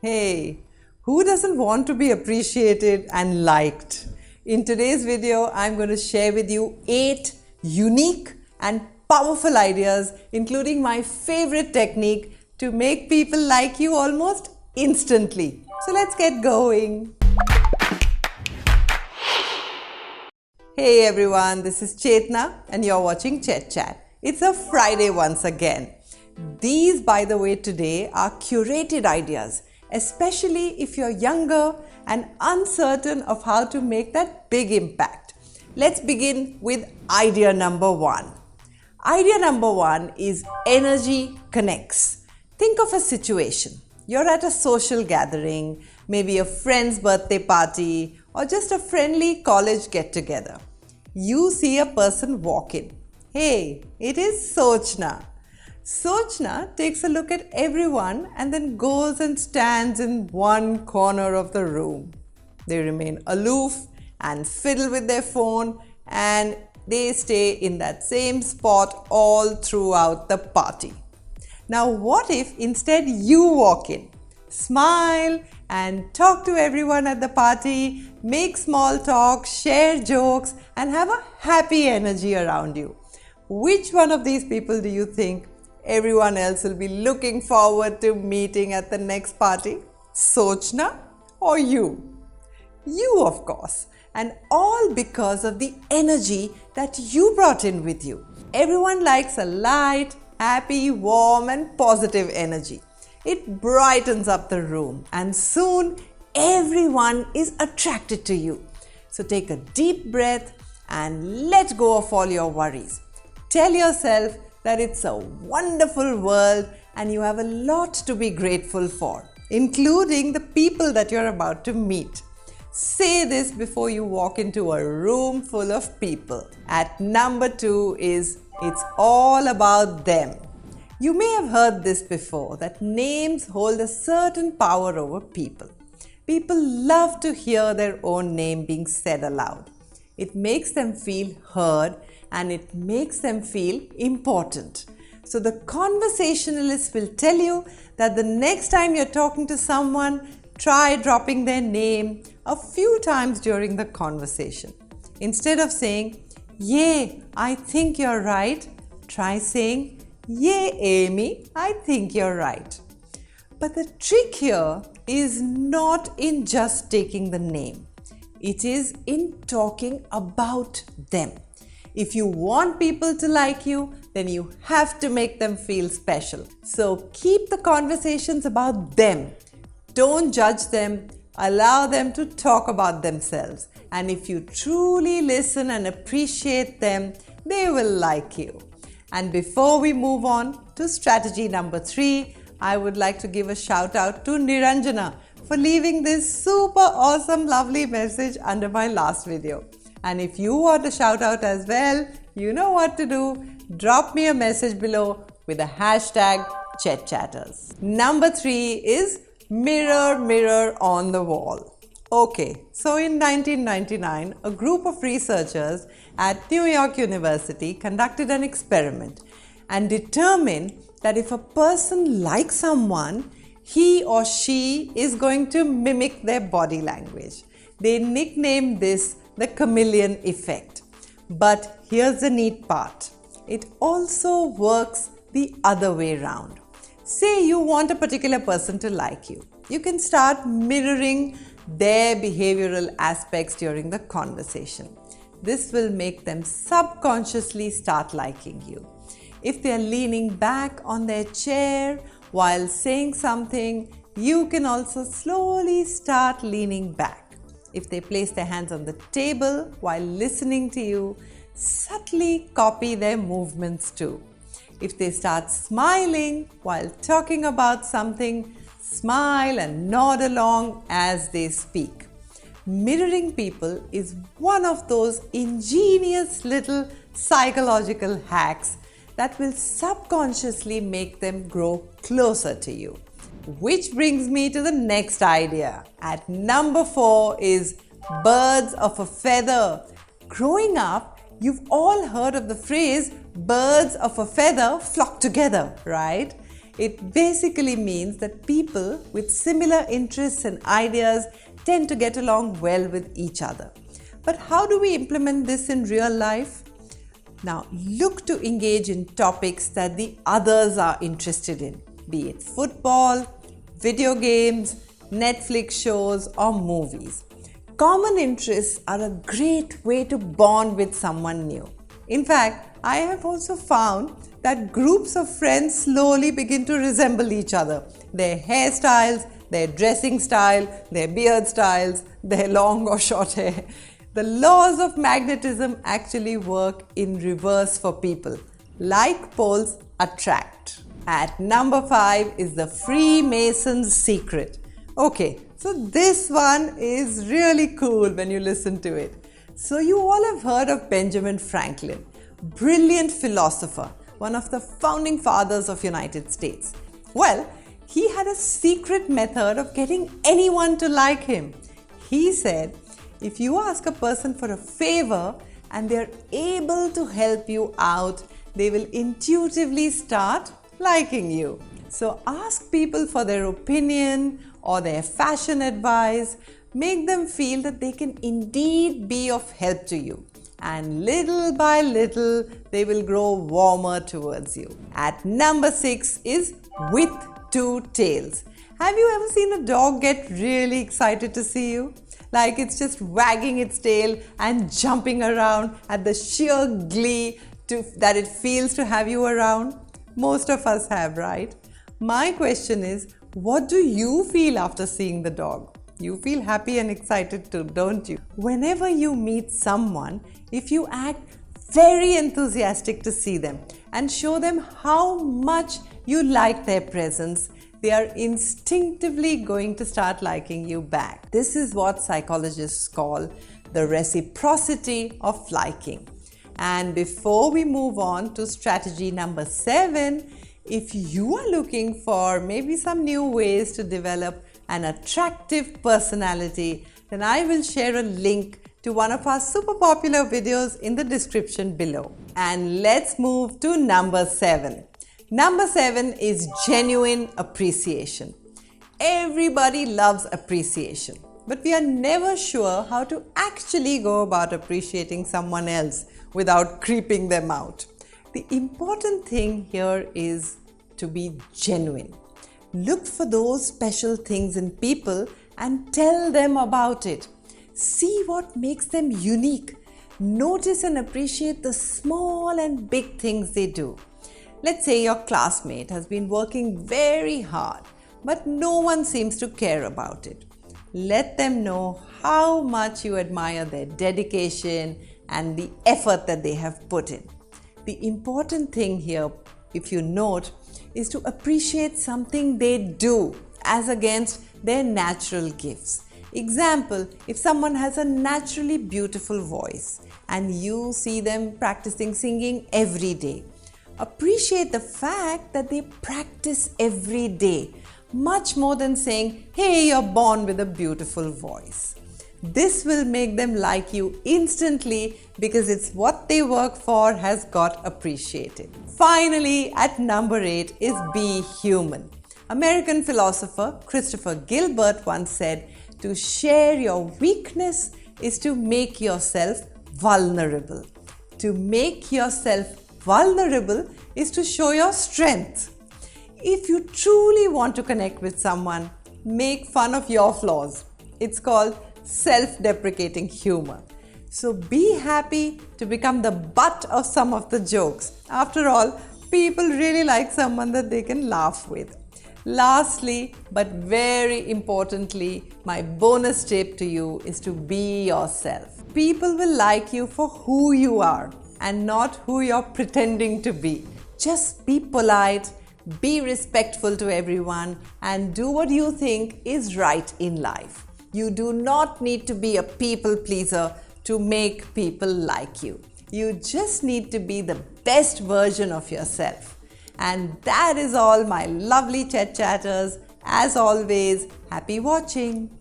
Hey, who doesn't want to be appreciated and liked? In today's video, I'm going to share with you 8 unique and powerful ideas, including my favorite technique to make people like you almost instantly. So let's get going. Hey everyone, this is Chetna and you're watching ChetChat. It's a Friday once again. These, by the way, today are curated ideas, especially if you're younger and uncertain of how to make that big impact. Let's begin with idea number 1. Idea number 1 is energy connects. Think of a situation. You're at a social gathering, maybe a friend's birthday party, or just a friendly college get-together. You see a person walk in. Hey, it is Chetna. Chetna takes a look at everyone and then goes and stands in one corner of the room. They remain aloof and fiddle with their phone, and they stay in that same spot all throughout the party. Now what if instead you walk in, smile and talk to everyone at the party, make small talk, share jokes and have a happy energy around you? Which one of these people do you think everyone else will be looking forward to meeting at the next party? Chetna or you? You, of course. And all because of the energy that you brought in with you. Everyone likes a light, happy, warm and positive energy. It brightens up the room and soon everyone is attracted to you. So take a deep breath and let go of all your worries. Tell yourself that it's a wonderful world and you have a lot to be grateful for, including the people that you're about to meet. Say this before you walk into a room full of people. At number 2 is it's all about them. You may have heard this before, that names hold a certain power over people. People love to hear their own name being said aloud. It makes them feel heard and it makes them feel important. So the conversationalist will tell you that the next time you're talking to someone, try dropping their name a few times during the conversation. Instead of saying, "Yay, I think you're right," try saying, "Yay, Amy, I think you're right." But the trick here is not in just taking the name. It is in talking about them. If you want people to like you, then you have to make them feel special. So keep the conversations about them. Don't judge them. Allow them to talk about themselves. And if you truly listen and appreciate them, they will like you. And before we move on to strategy number 3, I would like to give a shout out to Niranjana for leaving this super awesome, lovely message under my last video. And if you want a shout out as well, you know what to do. Drop me a message below with the hashtag ChetChatters. Number 3 is mirror, mirror on the wall. Okay, so in 1999, a group of researchers at New York University conducted an experiment and determined that if a person likes someone, he or she is going to mimic their body language. They nicknamed this the chameleon effect. But here's the neat part. It also works the other way around. Say you want a particular person to like you. You can start mirroring their behavioral aspects during the conversation. This will make them subconsciously start liking you. If they are leaning back on their chair while saying something, you can also slowly start leaning back. If they place their hands on the table while listening to you, subtly copy their movements too. If they start smiling while talking about something, smile and nod along as they speak. Mirroring people is one of those ingenious little psychological hacks that will subconsciously make them grow closer to you. Which brings me to the next idea. At number 4 is birds of a feather. Growing up, you've all heard of the phrase birds of a feather flock together, right? It basically means that people with similar interests and ideas tend to get along well with each other. But how do we implement this in real life? Now, look to engage in topics that the others are interested in, be it football, video games, Netflix shows, or movies. Common interests are a great way to bond with someone new. In fact, I have also found that groups of friends slowly begin to resemble each other. Their hairstyles, their dressing style, their beard styles, their long or short hair. The laws of magnetism actually work in reverse for people. Like poles attract. At number 5 is the Freemason's secret. Okay, so this one is really cool when you listen to it. So you all have heard of Benjamin Franklin, brilliant philosopher, one of the founding fathers of United States. Well, he had a secret method of getting anyone to like him. He said, if you ask a person for a favor and they're able to help you out, they will intuitively start liking you. So ask people for their opinion or their fashion advice. Make them feel that they can indeed be of help to you. And little by little, they will grow warmer towards you. At number 6 is with two tails. Have you ever seen a dog get really excited to see you? Like it's just wagging its tail and jumping around at the sheer glee that it feels to have you around? Most of us have, right? My question is, what do you feel after seeing the dog? You feel happy and excited too, don't you? Whenever you meet someone, if you act very enthusiastic to see them and show them how much you like their presence, they are instinctively going to start liking you back. This is what psychologists call the reciprocity of liking. And before we move on to strategy number 7, if you are looking for maybe some new ways to develop an attractive personality, then I will share a link to one of our super popular videos in the description below. And let's move to number 7. Number 7 is genuine appreciation. Everybody loves appreciation, but we are never sure how to actually go about appreciating someone else without creeping them out. The important thing here is to be genuine. Look for those special things in people and tell them about it. See what makes them unique. Notice and appreciate the small and big things they do. Let's say your classmate has been working very hard, but no one seems to care about it. Let them know how much you admire their dedication and the effort that they have put in. The important thing here, if you note, is to appreciate something they do as against their natural gifts. Example, if someone has a naturally beautiful voice and you see them practicing singing every day, appreciate the fact that they practice every day, much more than saying, hey, you're born with a beautiful voice. This will make them like you instantly because it's what they work for has got appreciated. Finally, at number 8 is be human. American philosopher Christopher Gilbert once said, to share your weakness is to make yourself vulnerable. To make yourself vulnerable is to show your strength. If you truly want to connect with someone, make fun of your flaws. It's called self-deprecating humor. So be happy to become the butt of some of the jokes. After all, people really like someone that they can laugh with. Lastly, but very importantly, my bonus tip to you is to be yourself. People will like you for who you are and not who you're pretending to be. Just be polite, be respectful to everyone, and do what you think is right in life. You do not need to be a people pleaser to make people like you. You just need to be the best version of yourself. And that is all, my lovely Chet Chatters. As always, happy watching.